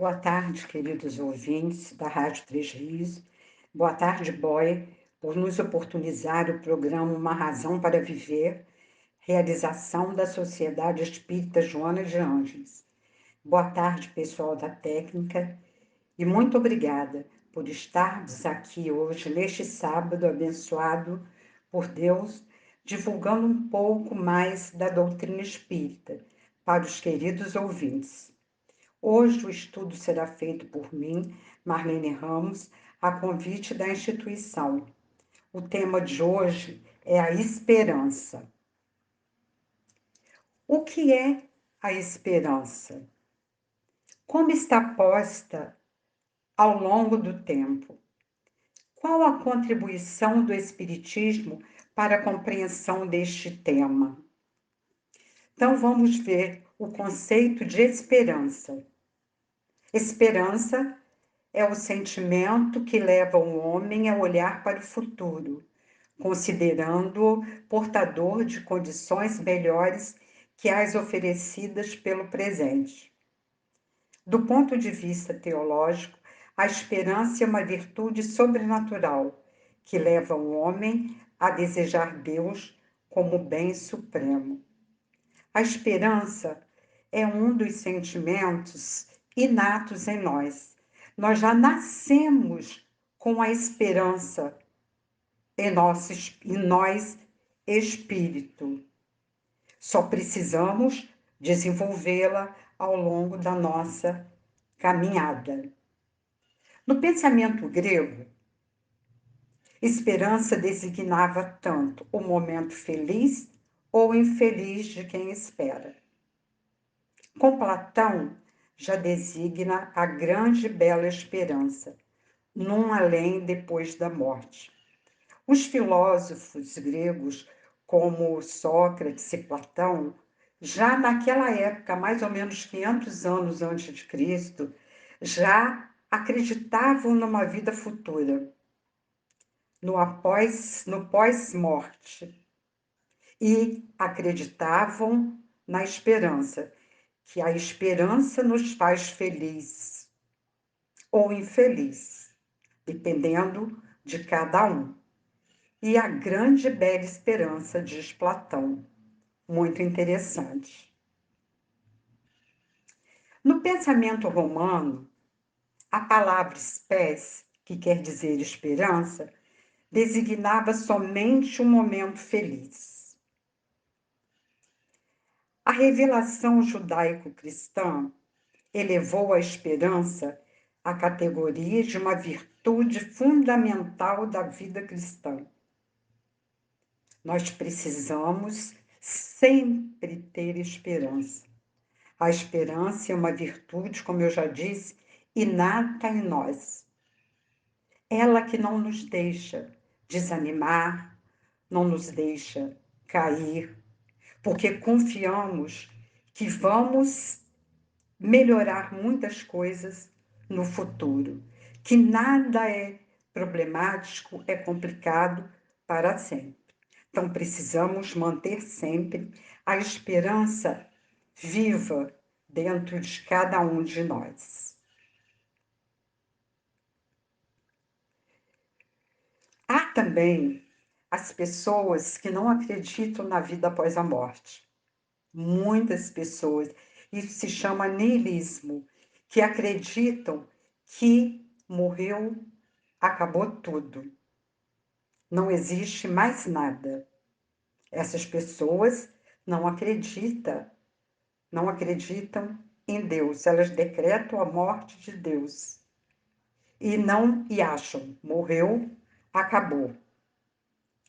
Boa tarde, queridos ouvintes da Rádio Três Rios. Boa tarde, Boy, por nos oportunizar o programa Uma Razão para Viver, realização da Sociedade Espírita Joana de Ângeles. Boa tarde, pessoal da técnica, e muito obrigada por estarmos aqui hoje, neste sábado abençoado por Deus, divulgando um pouco mais da doutrina espírita para os queridos ouvintes. Hoje o estudo será feito por mim, Marlene Ramos, a convite da instituição. O tema de hoje é a esperança. O que é a esperança? Como está posta ao longo do tempo? Qual a contribuição do Espiritismo para a compreensão deste tema? Então vamos ver o conceito de esperança. Esperança é o sentimento que leva o homem a olhar para o futuro, considerando-o portador de condições melhores que as oferecidas pelo presente. Do ponto de vista teológico, a esperança é uma virtude sobrenatural que leva o homem a desejar Deus como bem supremo. A esperança é um dos sentimentos inatos em nós. Nós já nascemos com a esperança em nós, espírito. Só precisamos desenvolvê-la ao longo da nossa caminhada. No pensamento grego, esperança designava tanto o momento feliz ou infeliz de quem espera. Com Platão, já designa a grande e bela esperança, num além depois da morte. Os filósofos gregos, como Sócrates e Platão, já naquela época, mais ou menos 500 anos antes de Cristo, já acreditavam numa vida futura, no pós-morte, e acreditavam na esperança, que a esperança nos faz feliz ou infeliz, dependendo de cada um. E a grande e bela esperança, diz Platão, muito interessante. No pensamento romano, a palavra spes, que quer dizer esperança, designava somente um momento feliz. A revelação judaico-cristã elevou a esperança à categoria de uma virtude fundamental da vida cristã. Nós precisamos sempre ter esperança. A esperança é uma virtude, como eu já disse, inata em nós. Ela que não nos deixa desanimar, não nos deixa cair, porque confiamos que vamos melhorar muitas coisas no futuro, que nada é problemático, é complicado para sempre. Então, precisamos manter sempre a esperança viva dentro de cada um de nós. Há também as pessoas que não acreditam na vida após a morte. Muitas pessoas, isso se chama niilismo, que acreditam que morreu, acabou tudo. Não existe mais nada. Essas pessoas não acreditam em Deus. Elas decretam a morte de Deus. E acham, morreu, acabou.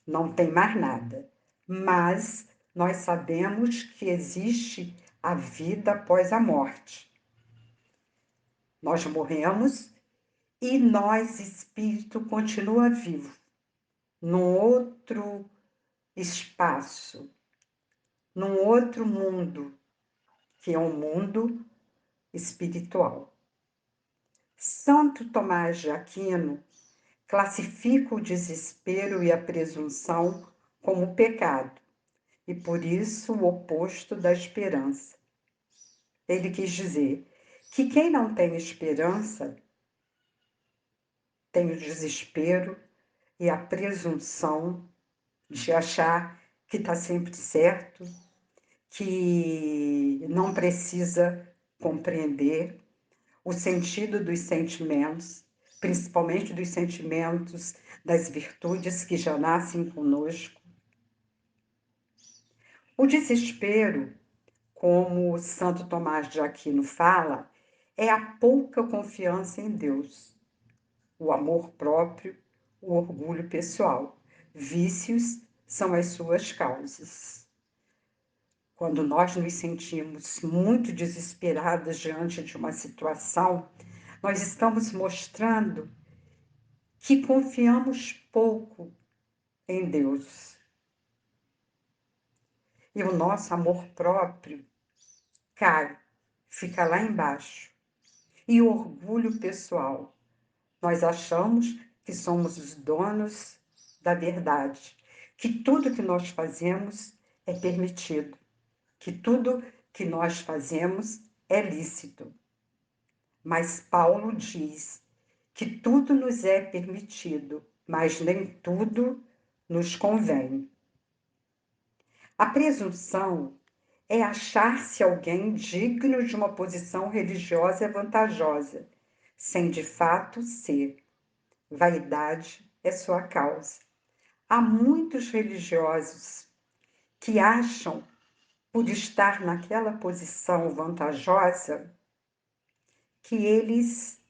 Não tem mais nada. Mas nós sabemos que existe a vida após a morte. Nós morremos e nós, espírito, continua vivo, num outro espaço, num outro mundo, que é um mundo espiritual. Santo Tomás de Aquino classifica o desespero e a presunção como pecado, e por isso o oposto da esperança. Ele quis dizer que quem não tem esperança tem o desespero e a presunção de achar que está sempre certo, que não precisa compreender o sentido dos sentimentos, principalmente dos sentimentos das virtudes que já nascem conosco. O desespero, como Santo Tomás de Aquino fala, é a pouca confiança em Deus, o amor próprio, o orgulho pessoal. Vícios são as suas causas. Quando nós nos sentimos muito desesperadas diante de uma situação, nós estamos mostrando que confiamos pouco em Deus. E o nosso amor próprio cai, fica lá embaixo. E o orgulho pessoal. Nós achamos que somos os donos da verdade, que tudo que nós fazemos é permitido, que tudo que nós fazemos é lícito. Mas Paulo diz que tudo nos é permitido, mas nem tudo nos convém. A presunção é achar-se alguém digno de uma posição religiosa vantajosa, sem de fato ser. Vaidade é sua causa. Há muitos religiosos que acham, por estar naquela posição vantajosa, que eles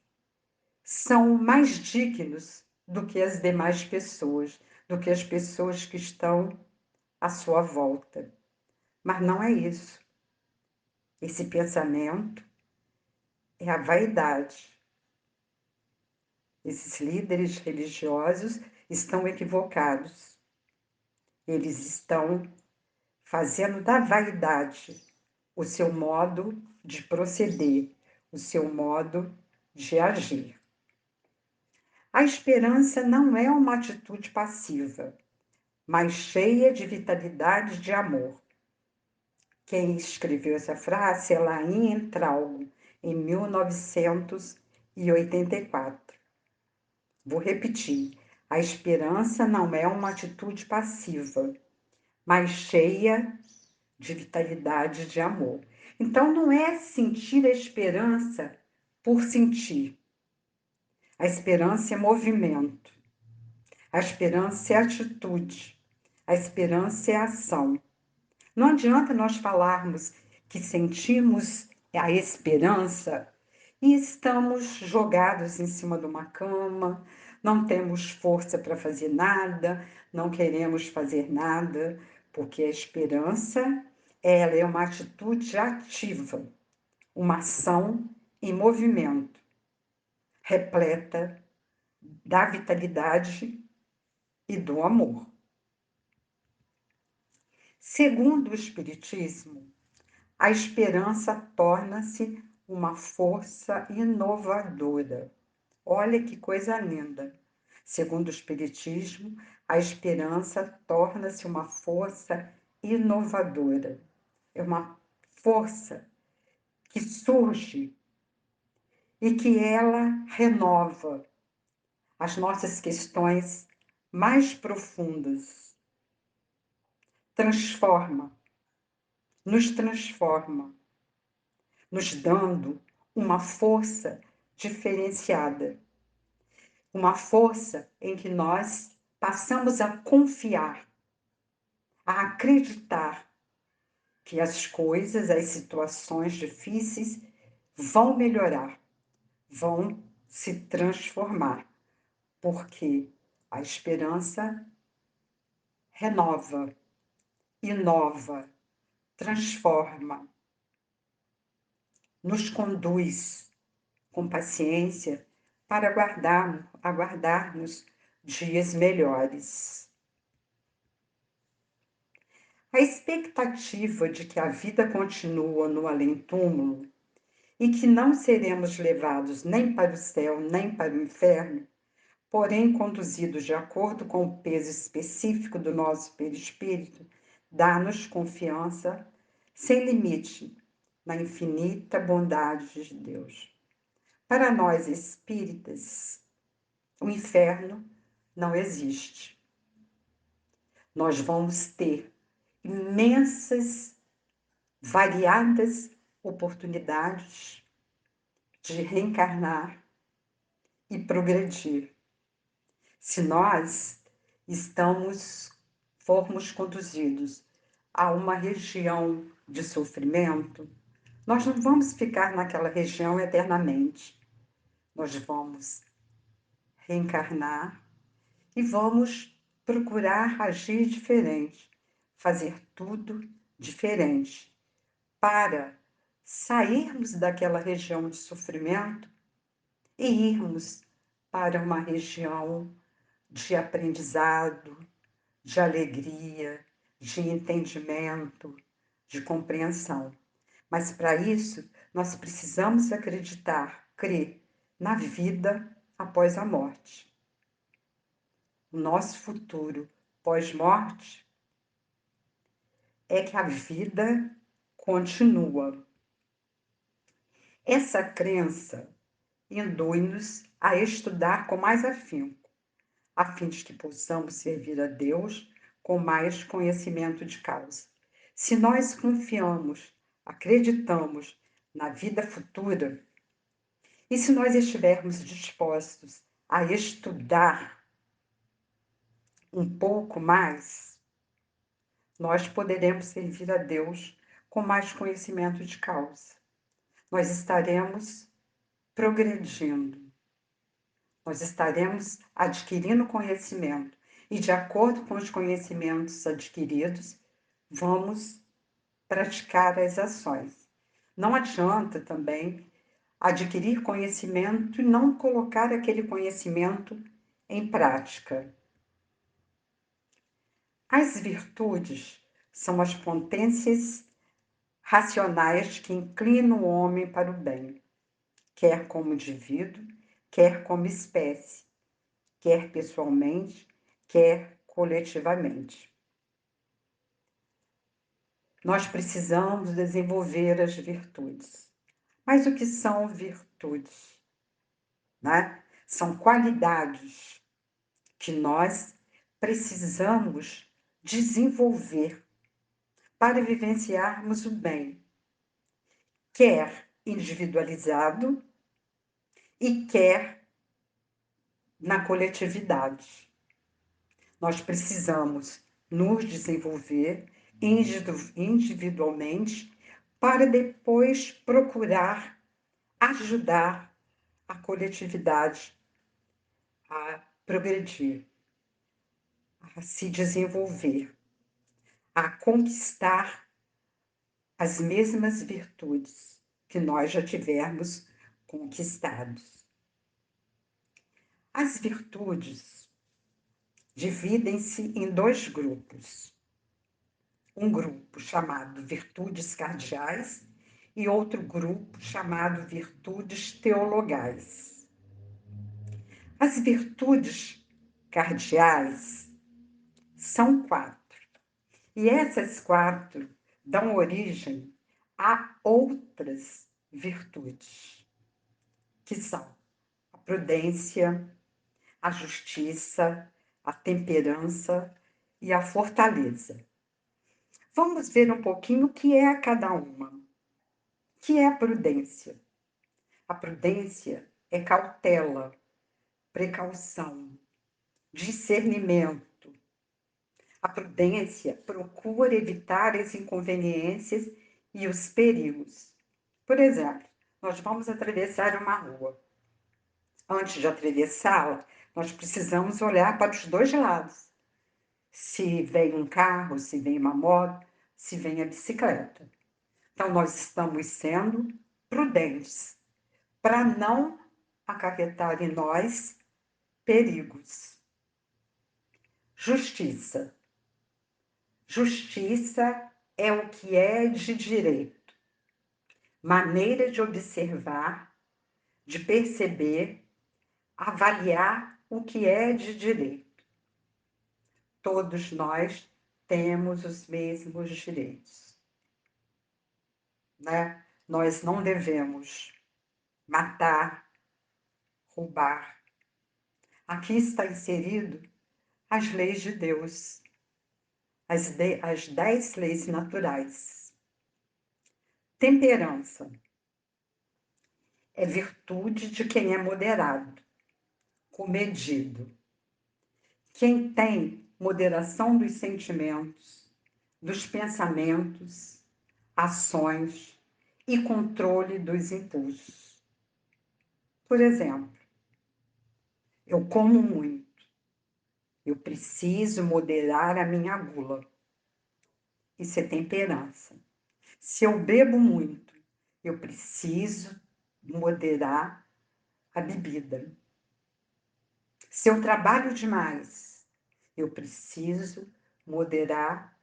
são mais dignos do que as demais pessoas, do que as pessoas que estão à sua volta. Mas não é isso. Esse pensamento é a vaidade. Esses líderes religiosos estão equivocados. Eles estão fazendo da vaidade o seu modo de proceder, o seu modo de agir. A esperança não é uma atitude passiva, mas cheia de vitalidade e de amor. Quem escreveu essa frase é Laim Entralgo, em 1984. Vou repetir. A esperança não é uma atitude passiva, mas cheia de vitalidade e de amor. Então, não é sentir a esperança por sentir. A esperança é movimento. A esperança é atitude. A esperança é ação. Não adianta nós falarmos que sentimos a esperança e estamos jogados em cima de uma cama, não temos força para fazer nada, não queremos fazer nada, porque a esperança, ela é uma atitude ativa, uma ação em movimento, repleta da vitalidade e do amor. Segundo o Espiritismo, a esperança torna-se uma força inovadora. Olha que coisa linda! Segundo o Espiritismo, a esperança torna-se uma força inovadora. É uma força que surge e que ela renova as nossas questões mais profundas, transforma, transforma, nos dando uma força diferenciada, uma força em que nós passamos a confiar, a acreditar que as coisas, as situações difíceis vão melhorar, vão se transformar, porque a esperança renova, inova, transforma, nos conduz com paciência para aguardarmos dias melhores. A expectativa de que a vida continua no além-túmulo e que não seremos levados nem para o céu nem para o inferno, porém conduzidos de acordo com o peso específico do nosso perispírito, dá-nos confiança sem limite na infinita bondade de Deus. Para nós espíritas, o inferno não existe. Nós vamos ter imensas, variadas oportunidades de reencarnar e progredir. Se nós formos conduzidos a uma região de sofrimento, nós não vamos ficar naquela região eternamente. Nós vamos reencarnar e vamos procurar agir diferente, fazer tudo diferente, para sairmos daquela região de sofrimento e irmos para uma região de aprendizado, de alegria, de entendimento, de compreensão. Mas para isso, nós precisamos acreditar, crer na vida após a morte. O nosso futuro pós-morte é que a vida continua. Essa crença induz-nos a estudar com mais afinco, a fim de que possamos servir a Deus com mais conhecimento de causa. Se nós confiamos, acreditamos na vida futura, e se nós estivermos dispostos a estudar um pouco mais, nós poderemos servir a Deus com mais conhecimento de causa. Nós estaremos progredindo, nós estaremos adquirindo conhecimento e, de acordo com os conhecimentos adquiridos, vamos praticar as ações. Não adianta também adquirir conhecimento e não colocar aquele conhecimento em prática. As virtudes são as potências racionais que inclinam o homem para o bem, quer como indivíduo, quer como espécie, quer pessoalmente, quer coletivamente. Nós precisamos desenvolver as virtudes. Mas o que são virtudes? Né? São qualidades que nós precisamos desenvolver para vivenciarmos o bem, quer individualizado e quer na coletividade. Nós precisamos nos desenvolver individualmente para depois procurar ajudar a coletividade a progredir, a se desenvolver, a conquistar as mesmas virtudes que nós já tivermos conquistados. As virtudes dividem-se em dois grupos. Um grupo chamado virtudes cardeais e outro grupo chamado virtudes teologais. As virtudes cardeais são 4, e essas 4 dão origem a outras virtudes, que são a prudência, a justiça, a temperança e a fortaleza. Vamos ver um pouquinho o que é cada uma. O que é a prudência? A prudência é cautela, precaução, discernimento. A prudência procura evitar as inconveniências e os perigos. Por exemplo, nós vamos atravessar uma rua. Antes de atravessá-la, nós precisamos olhar para os dois lados. Se vem um carro, se vem uma moto, se vem a bicicleta. Então, nós estamos sendo prudentes para não acarretar em nós perigos. Justiça. Justiça é o que é de direito, maneira de observar, de perceber, avaliar o que é de direito. Todos nós temos os mesmos direitos, né? nós não devemos matar, roubar. Aqui está inserido as leis de Deus, as 10 leis naturais. Temperança é virtude de quem é moderado, comedido. Quem tem moderação dos sentimentos, dos pensamentos, ações e controle dos impulsos. Por exemplo, eu como muito, eu preciso moderar a minha gula. Isso é temperança. Se eu bebo muito, eu preciso moderar a bebida. Se eu trabalho demais, eu preciso moderar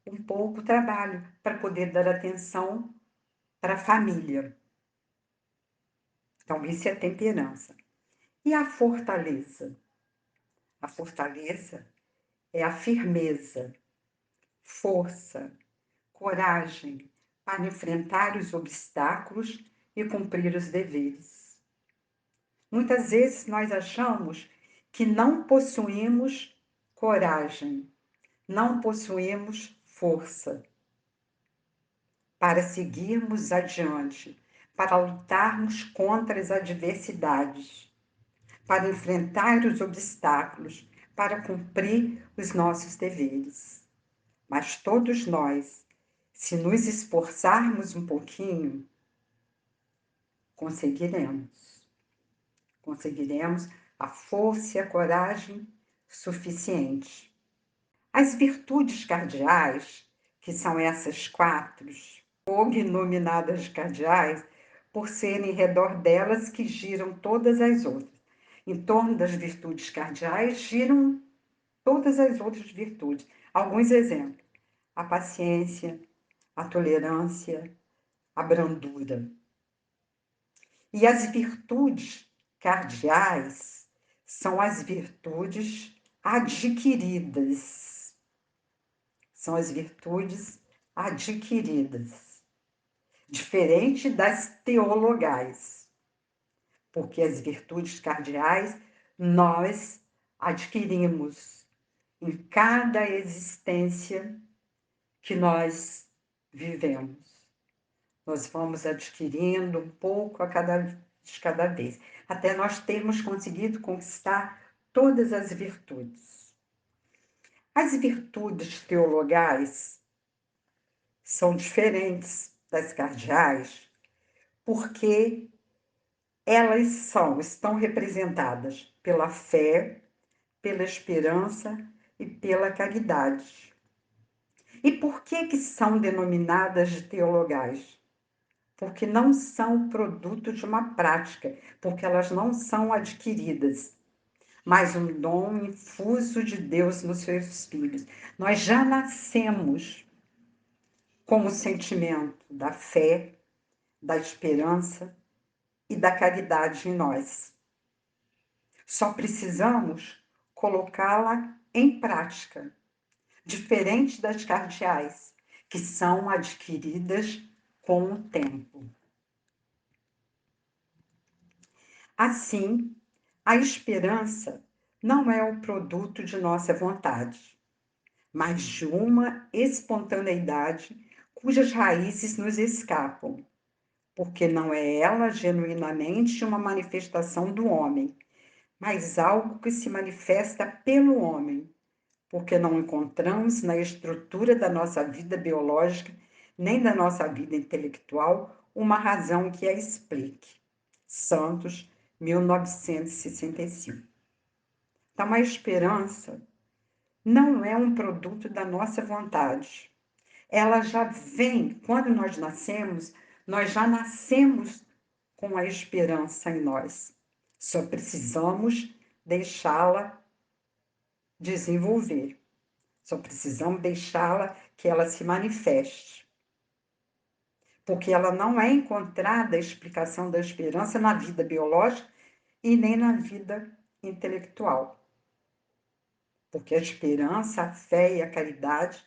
um pouco o trabalho para poder dar atenção para a família. Então, isso é temperança. E a fortaleza? A fortaleza é a firmeza, força, coragem para enfrentar os obstáculos e cumprir os deveres. Muitas vezes nós achamos que não possuímos coragem, não possuímos força para seguirmos adiante, para lutarmos contra as adversidades, para enfrentar os obstáculos, para cumprir os nossos deveres. Mas todos nós, se nos esforçarmos um pouquinho, conseguiremos. Conseguiremos a força e a coragem suficiente. As virtudes cardeais, que são essas 4, cognominadas cardeais, por serem em redor delas que giram todas as outras. Em torno das virtudes cardeais giram todas as outras virtudes. Alguns exemplos: a paciência, a tolerância, a brandura. E as virtudes cardeais são as virtudes adquiridas. São as virtudes adquiridas. Diferente das teologais. Porque as virtudes cardeais nós adquirimos em cada existência que nós vivemos. Nós vamos adquirindo um pouco de cada vez, até nós termos conseguido conquistar todas as virtudes. As virtudes teologais são diferentes das cardeais, porque elas estão representadas pela fé, pela esperança e pela caridade. E por que são denominadas de teologais? Porque não são produto de uma prática, porque elas não são adquiridas, mas um dom infuso de Deus nos seus filhos. Nós já nascemos com o sentimento da fé, da esperança e da caridade em nós. Só precisamos colocá-la em prática, diferente das cardeais, que são adquiridas com o tempo. Assim, a esperança não é o produto de nossa vontade, mas de uma espontaneidade cujas raízes nos escapam, porque não é ela genuinamente uma manifestação do homem, mas algo que se manifesta pelo homem, porque não encontramos na estrutura da nossa vida biológica, nem da nossa vida intelectual, uma razão que a explique. Santos, 1965. Então, a esperança não é um produto da nossa vontade. Ela já vem, quando nós já nascemos com a esperança em nós. Só precisamos deixá-la desenvolver. Só precisamos deixá-la que ela se manifeste. Porque ela não é encontrada a explicação da esperança na vida biológica e nem na vida intelectual. Porque a esperança, a fé e a caridade,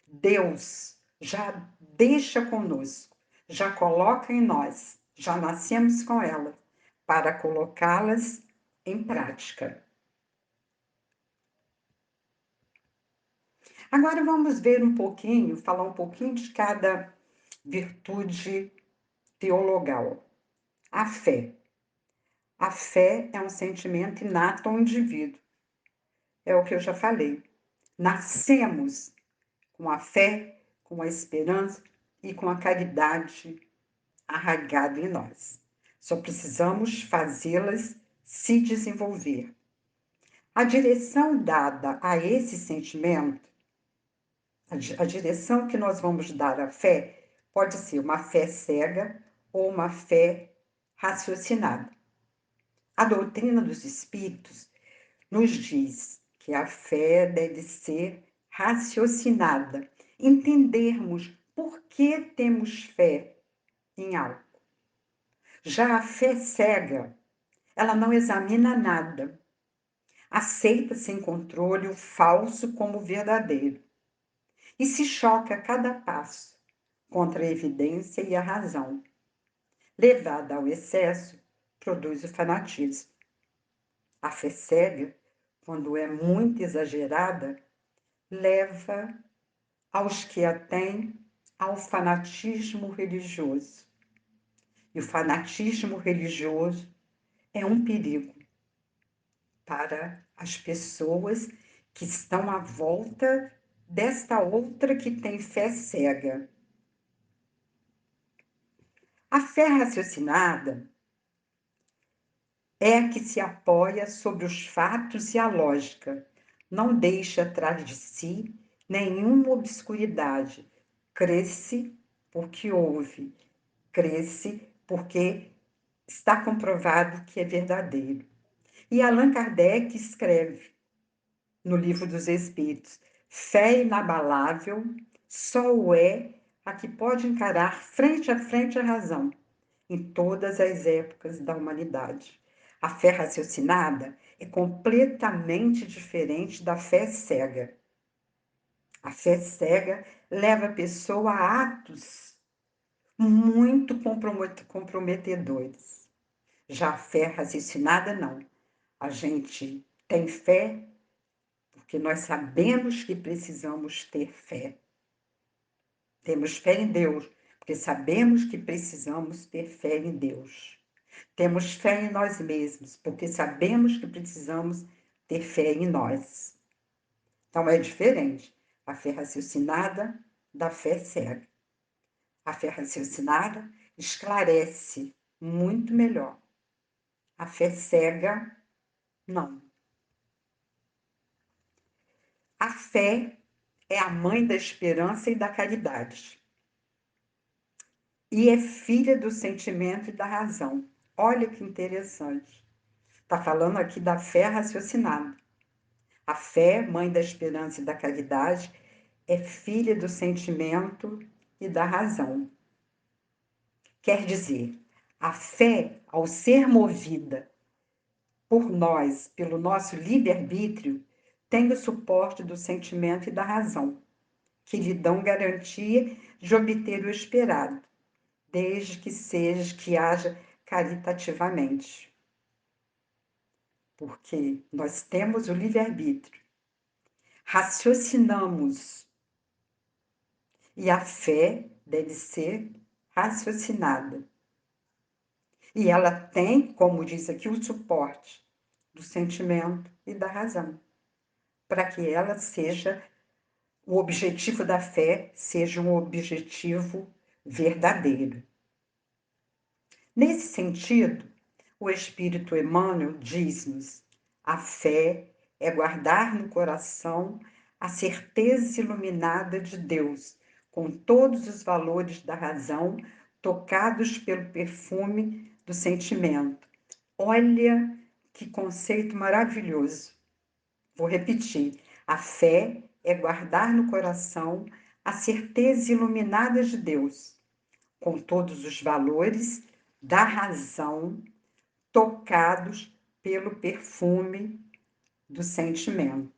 Deus já deixa conosco. já coloca em nós, já nascemos com ela, para colocá-las em prática. Agora vamos ver um pouquinho, falar um pouquinho de cada virtude teologal. A fé. A fé é um sentimento inato ao indivíduo. É o que eu já falei. Nascemos com a fé, com a esperança e com a caridade arraigado em nós. Só precisamos fazê-las se desenvolver. A direção dada a esse sentimento, a direção que nós vamos dar à fé, pode ser uma fé cega ou uma fé raciocinada. A doutrina dos espíritos nos diz que a fé deve ser raciocinada, entendermos por que temos fé em algo. Já a fé cega, ela não examina nada, aceita sem controle o falso como verdadeiro e se choca a cada passo contra a evidência e a razão. Levada ao excesso, produz o fanatismo. A fé cega, quando é muito exagerada, leva aos que a têm ao fanatismo religioso. E o fanatismo religioso é um perigo para as pessoas que estão à volta desta outra que tem fé cega. A fé raciocinada é a que se apoia sobre os fatos e a lógica, não deixa atrás de si nenhuma obscuridade, cresce porque ouve, cresce porque está comprovado que é verdadeiro. E Allan Kardec escreve no Livro dos Espíritos: fé inabalável só o é a que pode encarar frente a frente a razão em todas as épocas da humanidade. A fé raciocinada é completamente diferente da fé cega. A fé cega leva a pessoa a atos muito comprometedores. Já a fé raciocinada, não. A gente tem fé porque nós sabemos que precisamos ter fé. Temos fé em Deus, porque sabemos que precisamos ter fé em Deus. Temos fé em nós mesmos, porque sabemos que precisamos ter fé em nós. Então é diferente a fé raciocinada da fé cega. A fé raciocinada esclarece muito melhor. A fé cega, não. A fé é a mãe da esperança e da caridade. E é filha do sentimento e da razão. Olha que interessante. Está falando aqui da fé raciocinada. A fé, mãe da esperança e da caridade, é filha do sentimento e da razão. Quer dizer, a fé, ao ser movida por nós, pelo nosso livre-arbítrio, tem o suporte do sentimento e da razão, que lhe dão garantia de obter o esperado, desde que haja caritativamente. Porque nós temos o livre-arbítrio, raciocinamos, e a fé deve ser raciocinada. E ela tem, como diz aqui, o suporte do sentimento e da razão, para que ela seja, o objetivo da fé seja um objetivo verdadeiro. Nesse sentido, o Espírito Emmanuel diz-nos: a fé é guardar no coração a certeza iluminada de Deus, com todos os valores da razão tocados pelo perfume do sentimento. Olha que conceito maravilhoso. Vou repetir: a fé é guardar no coração a certeza iluminada de Deus, com todos os valores da razão tocados pelo perfume do sentimento.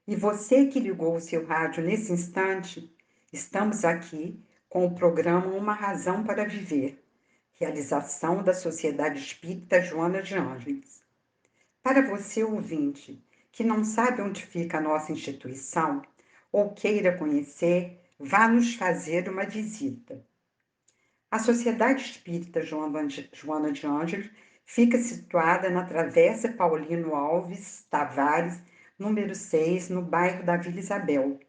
E você que ligou o seu rádio nesse instante, estamos aqui com o programa Uma Razão para Viver, realização da Sociedade Espírita Joana de Ângeles. Para você, ouvinte, que não sabe onde fica a nossa instituição ou queira conhecer, vá nos fazer uma visita. A Sociedade Espírita Joana de Ângeles fica situada na Travessa Paulino Alves Tavares, número 6, no bairro da Vila Isabel,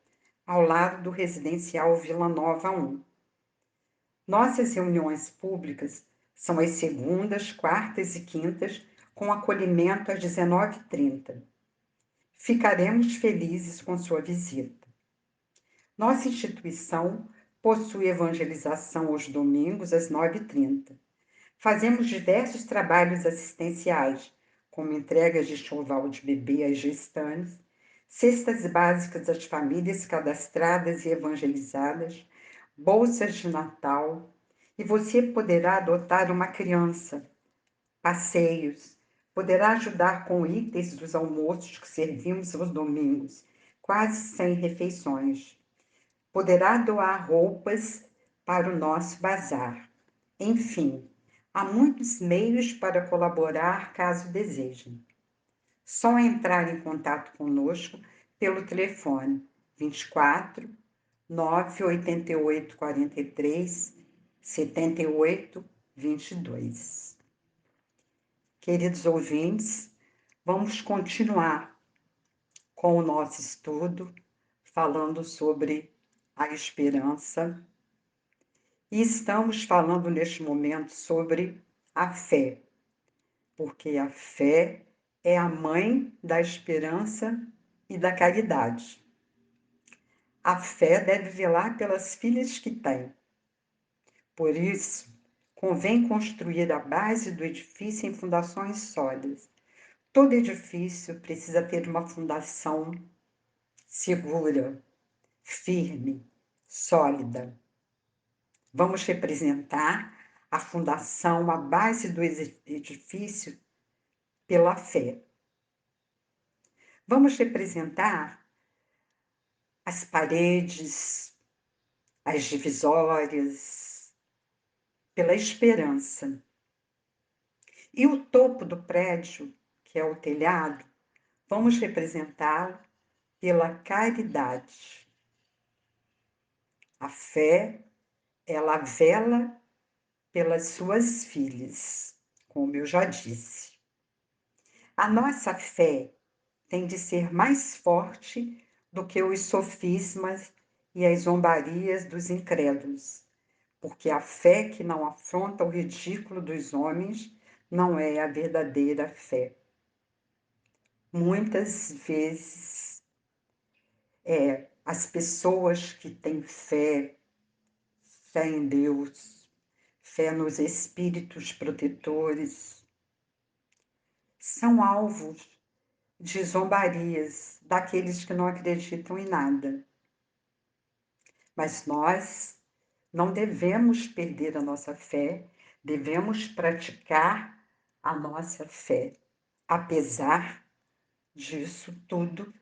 ao lado do residencial Vila Nova 1. Nossas reuniões públicas são às segundas, quartas e quintas, com acolhimento às 19h30. Ficaremos felizes com sua visita. Nossa instituição possui evangelização aos domingos às 9h30. Fazemos diversos trabalhos assistenciais, como entregas de enxoval de bebê às gestantes, cestas básicas às famílias cadastradas e evangelizadas, bolsas de Natal, e você poderá adotar uma criança, passeios, poderá ajudar com itens dos almoços que servimos aos domingos, quase 100 refeições. Poderá doar roupas para o nosso bazar. Enfim, há muitos meios para colaborar caso desejem. Só entrar em contato conosco pelo telefone 24 988 43 78 22. Queridos ouvintes, vamos continuar com o nosso estudo falando sobre a esperança. E estamos falando neste momento sobre a fé, porque a fé é a mãe da esperança e da caridade. A fé deve velar pelas filhas que tem. Por isso, convém construir a base do edifício em fundações sólidas. Todo edifício precisa ter uma fundação segura, firme, sólida. Vamos representar a fundação, a base do edifício pela fé. Vamos representar as paredes, as divisórias, pela esperança. E o topo do prédio, que é o telhado, vamos representá-lo pela caridade. A fé, ela vela pelas suas filhas, como eu já disse. A nossa fé tem de ser mais forte do que os sofismas e as zombarias dos incrédulos, porque a fé que não afronta o ridículo dos homens não é a verdadeira fé. Muitas vezes, as pessoas que têm fé, fé em Deus, fé nos espíritos protetores, são alvos de zombarias daqueles que não acreditam em nada. Mas nós não devemos perder a nossa fé, devemos praticar a nossa fé, apesar disso tudo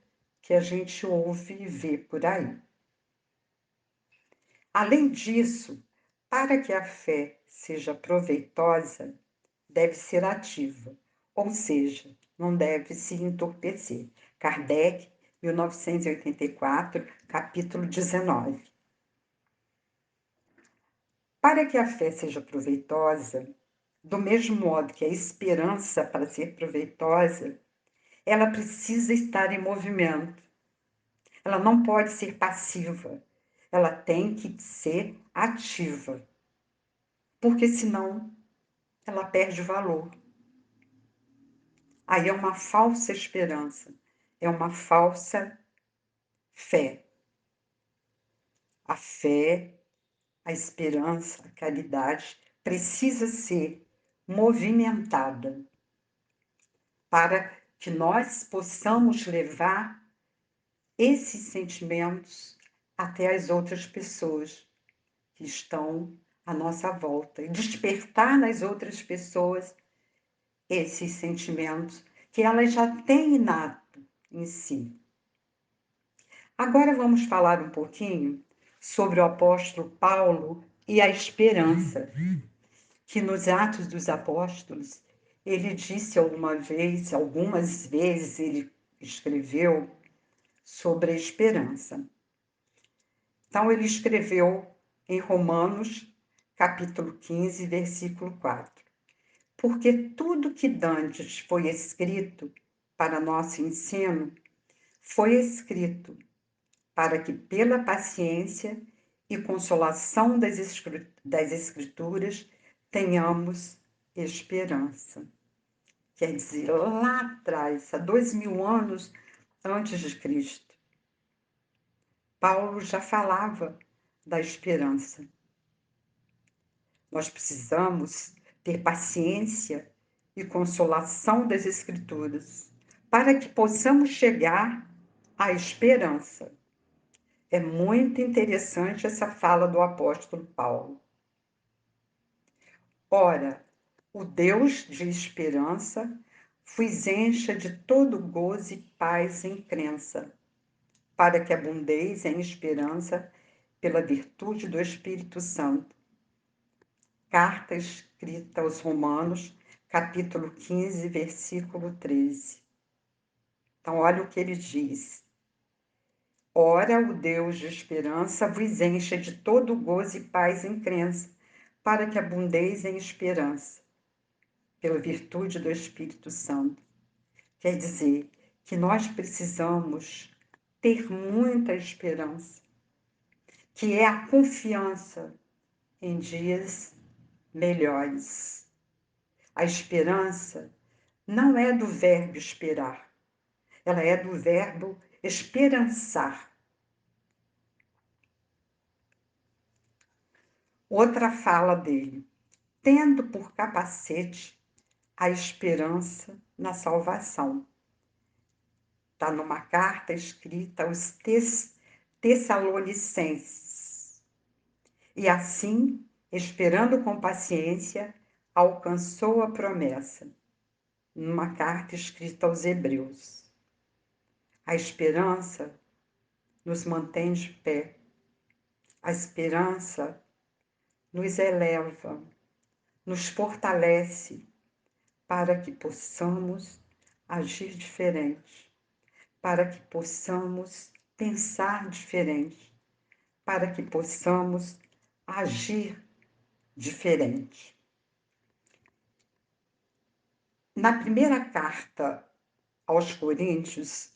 que a gente ouve e vê por aí. Além disso, para que a fé seja proveitosa, deve ser ativa, ou seja, não deve se entorpecer. Kardec, 1984, capítulo 19. Para que a fé seja proveitosa, do mesmo modo que a esperança, para ser proveitosa, ela precisa estar em movimento. Ela não pode ser passiva. Ela tem que ser ativa. Porque senão ela perde valor. Aí é uma falsa esperança, é uma falsa fé. A fé, a esperança, a caridade precisa ser movimentada para que nós possamos levar esses sentimentos até as outras pessoas que estão à nossa volta e despertar nas outras pessoas esses sentimentos que elas já têm inato em si. Agora vamos falar um pouquinho sobre o apóstolo Paulo e a esperança, que nos Atos dos Apóstolos, ele disse algumas vezes ele escreveu sobre a esperança. Então, ele escreveu em Romanos, capítulo 15, versículo 4. Porque tudo que dantes foi escrito para nosso ensino, foi escrito para que pela paciência e consolação das Escrituras tenhamos esperança. Quer dizer, lá atrás, há 2000 anos antes de Cristo, Paulo já falava da esperança. Nós precisamos ter paciência e consolação das Escrituras para que possamos chegar à esperança. É muito interessante essa fala do apóstolo Paulo. Ora, o Deus de esperança vos encha de todo gozo e paz em crença, para que abundeis em esperança pela virtude do Espírito Santo. Carta escrita aos Romanos, capítulo 15, versículo 13. Então, olha o que ele diz. Ora, o Deus de esperança vos encha de todo gozo e paz em crença, para que abundeis em esperança, pela virtude do Espírito Santo. Quer dizer que nós precisamos ter muita esperança, que é a confiança em dias melhores. A esperança não é do verbo esperar, ela é do verbo esperançar. Outra fala dele, tendo por capacete a esperança na salvação. Está numa carta escrita aos Tessalonicenses. E assim, esperando com paciência, alcançou a promessa. Numa carta escrita aos Hebreus. A esperança nos mantém de pé. A esperança nos eleva, nos fortalece para que possamos agir diferente, para que possamos pensar diferente, para que possamos agir diferente. Na primeira carta aos Coríntios,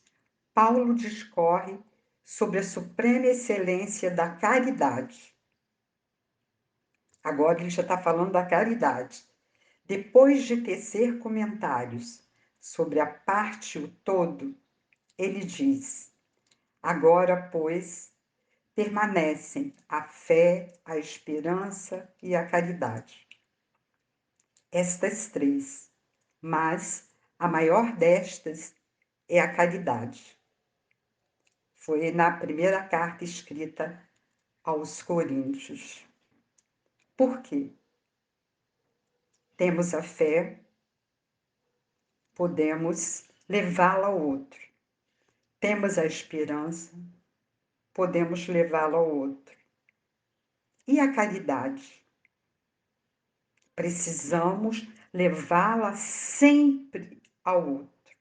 Paulo discorre sobre a suprema excelência da caridade. Agora ele já está falando da caridade. Depois de tecer comentários sobre a parte e o todo, ele diz: agora, pois, permanecem a fé, a esperança e a caridade. Estas três, mas a maior destas é a caridade. Foi na primeira carta escrita aos Coríntios. Por quê? Temos a fé, podemos levá-la ao outro. Temos a esperança, podemos levá-la ao outro. E a caridade? Precisamos levá-la sempre ao outro.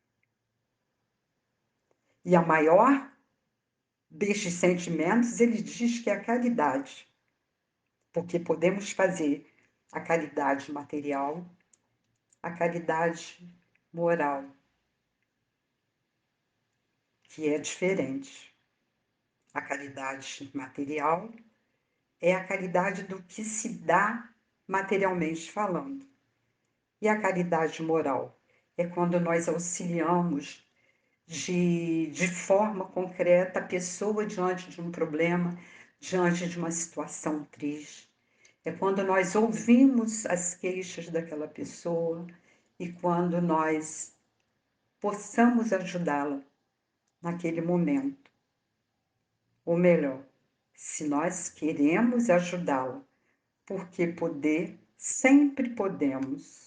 E a maior destes sentimentos, ele diz que é a caridade. Porque podemos fazer a caridade material, a caridade moral, que é diferente. A caridade material é a caridade do que se dá materialmente falando. E a caridade moral é quando nós auxiliamos de forma concreta a pessoa diante de um problema, diante de uma situação triste. É quando nós ouvimos as queixas daquela pessoa e quando nós possamos ajudá-la naquele momento. Ou melhor, se nós queremos ajudá-la, porque poder, sempre podemos.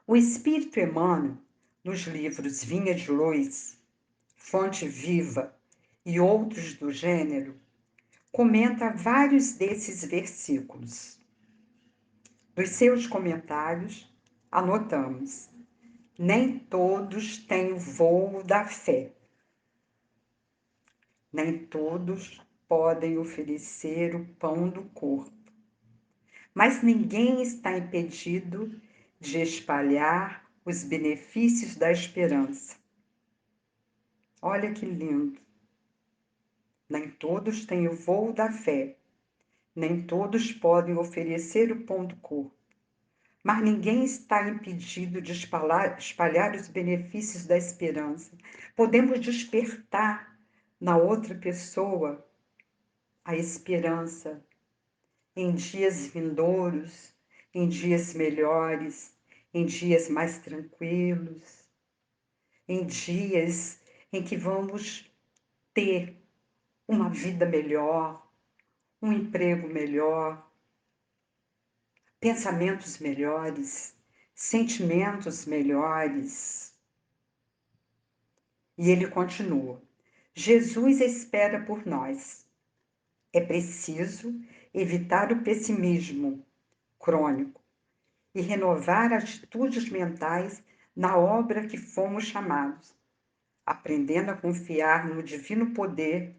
O Espírito Emmanuel, nos livros Vinha de Luz, Fonte Viva e outros do gênero, comenta vários desses versículos. Dos seus comentários, anotamos: nem todos têm o voo da fé, nem todos podem oferecer o pão do corpo, mas ninguém está impedido de espalhar os benefícios da esperança. Olha que lindo! Nem todos têm o voo da fé, nem todos podem oferecer o pão do corpo, mas ninguém está impedido de espalhar os benefícios da esperança. Podemos despertar na outra pessoa a esperança em dias vindouros, em dias melhores, em dias mais tranquilos, em dias em que vamos ter uma vida melhor, um emprego melhor, pensamentos melhores, sentimentos melhores. E ele continua: Jesus espera por nós. É preciso evitar o pessimismo crônico e renovar atitudes mentais na obra que fomos chamados, aprendendo a confiar no divino poder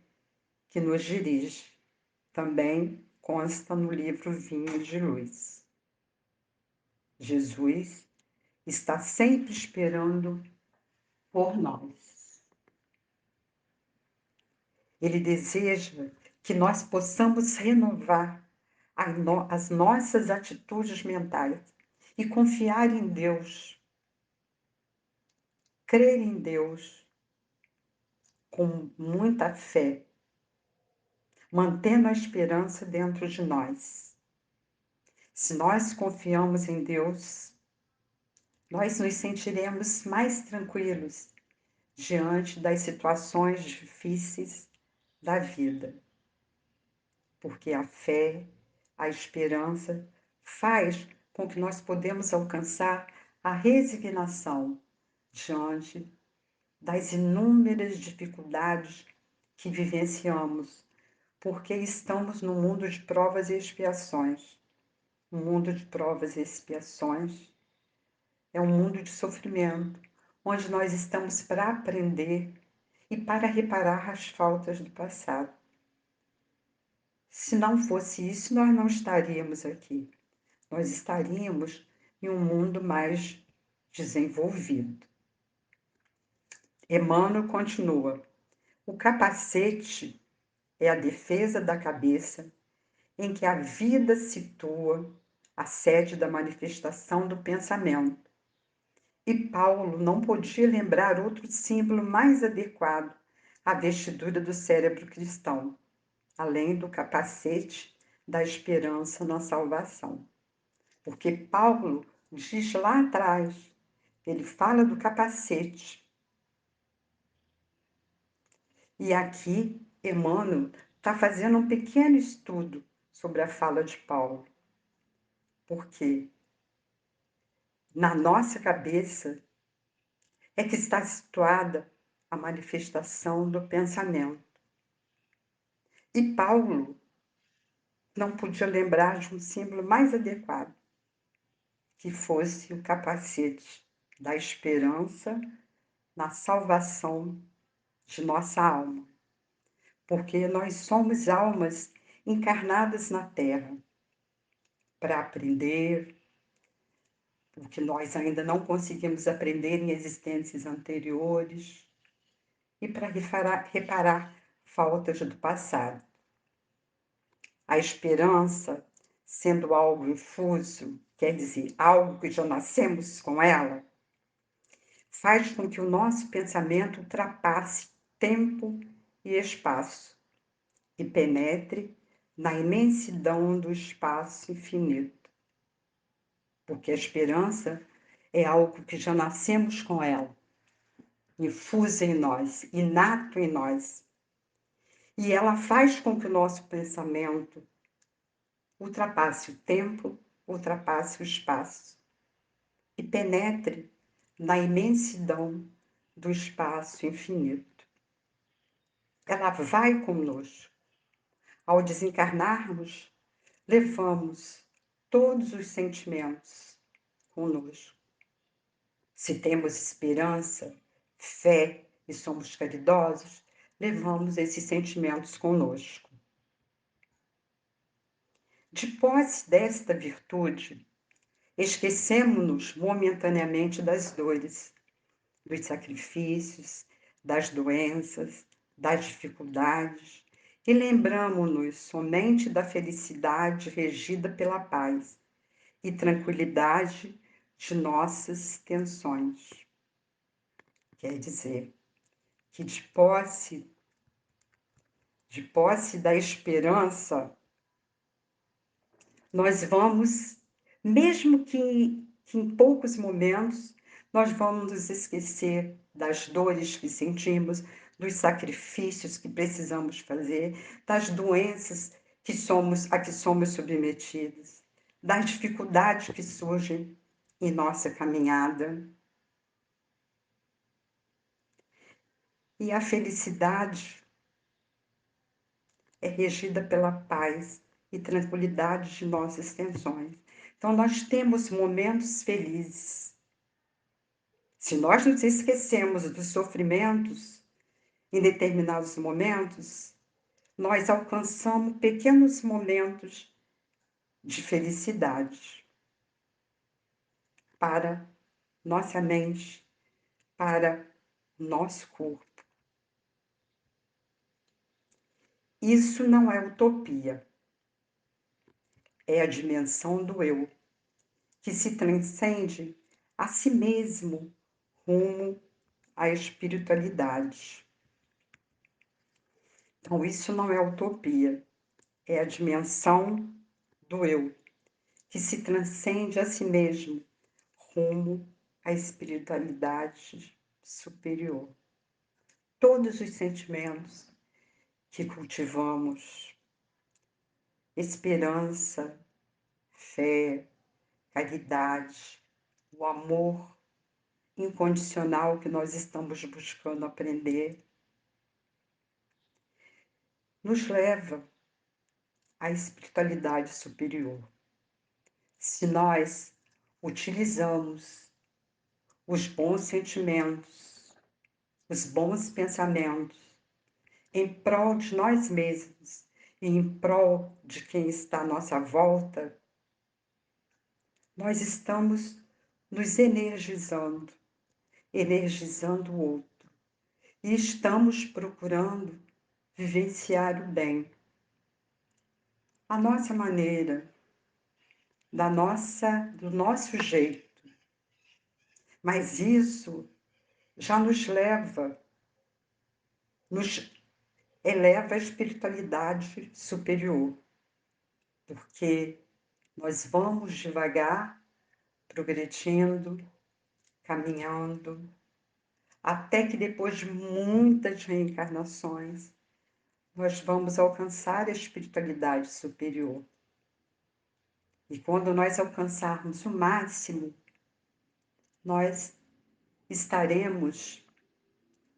que nos dirige. Também consta no livro Vinho de Luz. Jesus está sempre esperando por nós. Ele deseja que nós possamos renovar as nossas atitudes mentais e confiar em Deus, crer em Deus com muita fé, mantendo a esperança dentro de nós. Se nós confiamos em Deus, nós nos sentiremos mais tranquilos diante das situações difíceis da vida, porque a fé, a esperança faz com que nós podemos alcançar a resignação diante das inúmeras dificuldades que vivenciamos, porque estamos no mundo de provas e expiações. O mundo de provas e expiações é um mundo de sofrimento, onde nós estamos para aprender e para reparar as faltas do passado. Se não fosse isso, nós não estaríamos aqui. Nós estaríamos em um mundo mais desenvolvido. Emmanuel continua: o capacete é a defesa da cabeça em que a vida situa a sede da manifestação do pensamento. E Paulo não podia lembrar outro símbolo mais adequado à vestidura do cérebro cristão, além do capacete da esperança na salvação. Porque Paulo diz lá atrás, ele fala do capacete. E aqui, Emmanuel está fazendo um pequeno estudo sobre a fala de Paulo. Porque na nossa cabeça é que está situada a manifestação do pensamento. E Paulo não podia lembrar de um símbolo mais adequado, que fosse o capacete da esperança na salvação de nossa alma. Porque nós somos almas encarnadas na Terra para aprender o que nós ainda não conseguimos aprender em existências anteriores e para reparar faltas do passado. A esperança, sendo algo infuso, quer dizer, algo que já nascemos com ela, faz com que o nosso pensamento ultrapasse tempo e espaço e penetre na imensidão do espaço infinito. Porque a esperança é algo que já nascemos com ela, infusa em nós, inato em nós. E ela faz com que o nosso pensamento ultrapasse o tempo, ultrapasse o espaço e penetre na imensidão do espaço infinito. ela vai conosco. Ao desencarnarmos, levamos todos os sentimentos conosco. Se temos esperança, fé e somos caridosos, levamos esses sentimentos conosco. De posse desta virtude, esquecemos-nos momentaneamente das dores, dos sacrifícios, das doenças, das dificuldades e lembramos-nos somente da felicidade regida pela paz e tranquilidade de nossas tensões. Quer dizer, que de posse da esperança, nós vamos, mesmo que em poucos momentos, nós vamos nos esquecer das dores que sentimos, dos sacrifícios que precisamos fazer, das doenças a que somos submetidos, das dificuldades que surgem em nossa caminhada. E a felicidade é regida pela paz e tranquilidade de nossas tensões. Então, nós temos momentos felizes. Se nós nos esquecemos dos sofrimentos em determinados momentos, nós alcançamos pequenos momentos de felicidade para nossa mente, para nosso corpo. Isso não é utopia, é a dimensão do eu, que se transcende a si mesmo rumo à espiritualidade. Então, isso não é utopia, é a dimensão do eu, que se transcende a si mesmo rumo à espiritualidade superior. Todos os sentimentos que cultivamos, esperança, fé, caridade, o amor incondicional que nós estamos buscando aprender, nos leva à espiritualidade superior. Se nós utilizamos os bons sentimentos, os bons pensamentos em prol de nós mesmos e em prol de quem está à nossa volta, nós estamos nos energizando o outro e estamos procurando vivenciar o bem. A nossa maneira, do nosso jeito. Mas isso já nos eleva à espiritualidade superior, porque nós vamos devagar, progredindo, caminhando, até que depois de muitas reencarnações, nós vamos alcançar a espiritualidade superior. E quando nós alcançarmos o máximo, nós estaremos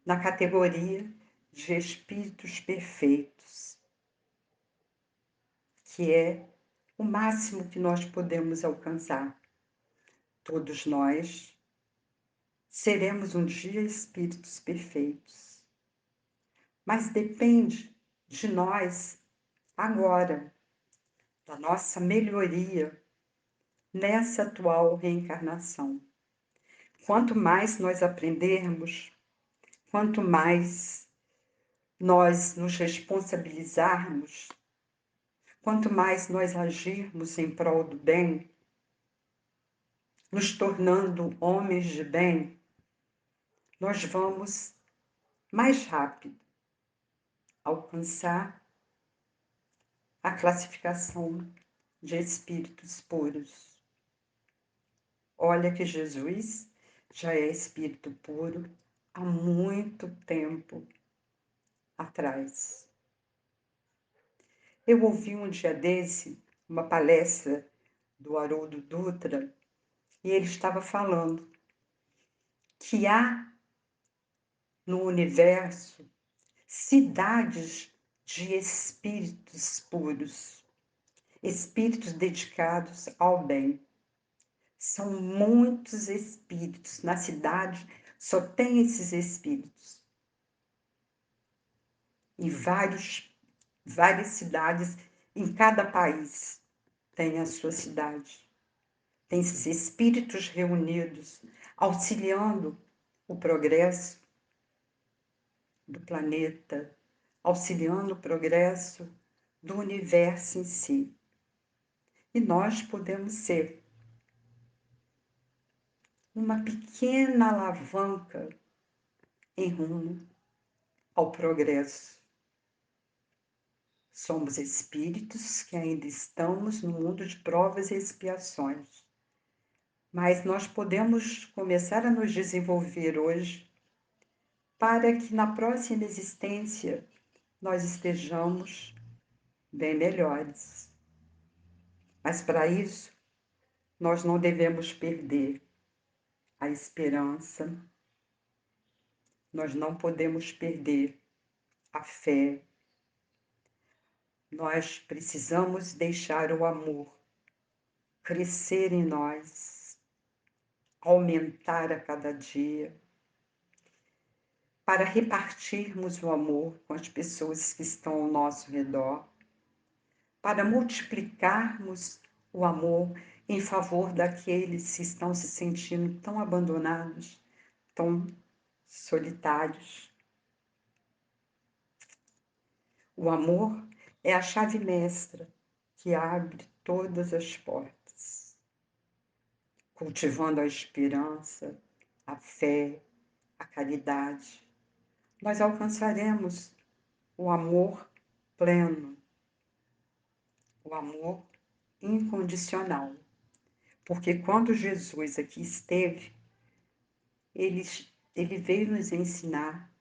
na categoria de espíritos perfeitos, que é o máximo que nós podemos alcançar. Todos nós seremos um dia espíritos perfeitos, mas depende de nós agora, da nossa melhoria nessa atual reencarnação. Quanto mais nós aprendermos, quanto mais nós nos responsabilizarmos, quanto mais nós agirmos em prol do bem, nos tornando homens de bem, nós vamos mais rápido alcançar a classificação de espíritos puros. Olha que Jesus já é espírito puro há muito tempo atrás. Eu ouvi um dia desse uma palestra do Haroldo Dutra e ele estava falando que há no universo cidades de espíritos puros, espíritos dedicados ao bem. São muitos espíritos. Na cidade só tem esses espíritos. Em várias cidades, em cada país tem a sua cidade. Tem esses espíritos reunidos, auxiliando o progresso do planeta, auxiliando o progresso do universo em si. E nós podemos ser uma pequena alavanca em rumo ao progresso. Somos espíritos que ainda estamos no mundo de provas e expiações, mas nós podemos começar a nos desenvolver hoje para que na próxima existência nós estejamos bem melhores. Mas para isso, nós não devemos perder a esperança, nós não podemos perder a fé. Nós precisamos deixar o amor crescer em nós, aumentar a cada dia, para repartirmos o amor com as pessoas que estão ao nosso redor, para multiplicarmos o amor em favor daqueles que estão se sentindo tão abandonados, tão solitários. O amor é a chave mestra que abre todas as portas. Cultivando a esperança, a fé, a caridade, nós alcançaremos o amor pleno, o amor incondicional. Porque quando Jesus aqui esteve, ele veio nos ensinar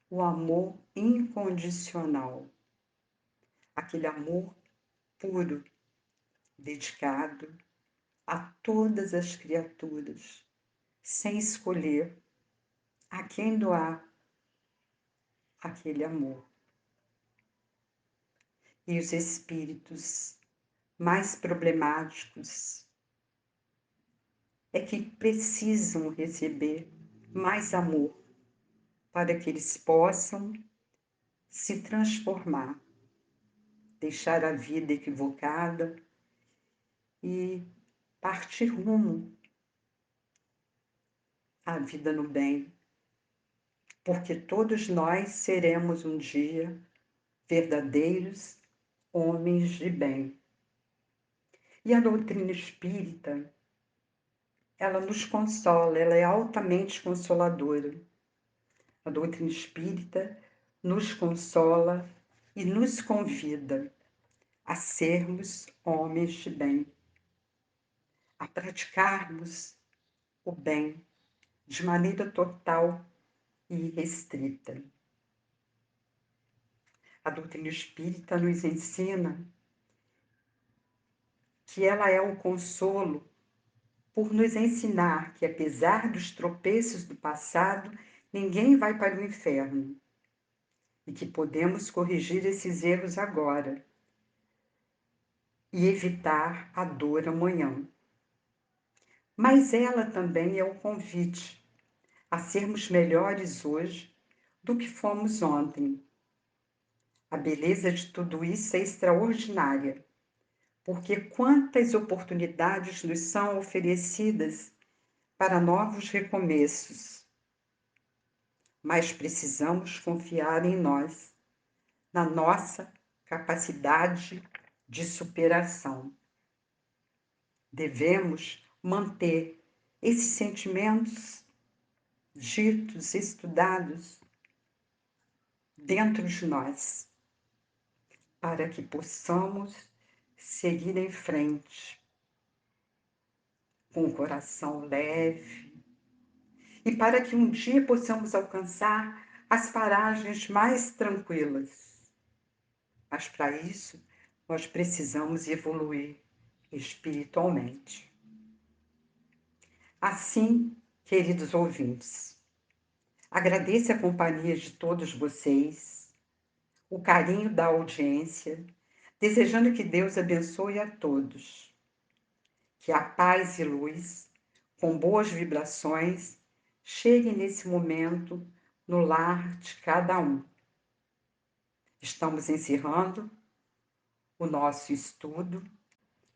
o amor incondicional, aquele amor puro, dedicado a todas as criaturas, sem escolher a quem doar aquele amor. E os espíritos mais problemáticos é que precisam receber mais amor para que eles possam se transformar, deixar a vida equivocada e partir rumo à vida no bem, porque todos nós seremos um dia verdadeiros homens de bem. E a doutrina espírita, ela nos consola, ela é altamente consoladora. A doutrina espírita nos consola e nos convida a sermos homens de bem, a praticarmos o bem de maneira total e irrestrita. A doutrina espírita nos ensina que ela é um consolo por nos ensinar que, apesar dos tropeços do passado, ninguém vai para o inferno e que podemos corrigir esses erros agora e evitar a dor amanhã. Mas ela também é um convite a sermos melhores hoje do que fomos ontem. A beleza de tudo isso é extraordinária, porque quantas oportunidades nos são oferecidas para novos recomeços. Mas precisamos confiar em nós, na nossa capacidade de superação. Devemos manter esses sentimentos ditos, estudados dentro de nós, para que possamos seguir em frente com o coração leve e para que um dia possamos alcançar as paragens mais tranquilas. Mas para isso, nós precisamos evoluir espiritualmente. Assim, queridos ouvintes, agradeço a companhia de todos vocês, o carinho da audiência, desejando que Deus abençoe a todos, que a paz e luz, com boas vibrações, cheguem nesse momento no lar de cada um. Estamos encerrando o nosso estudo.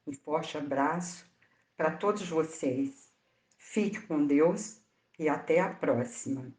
Um forte abraço para todos vocês. Fique com Deus e até a próxima.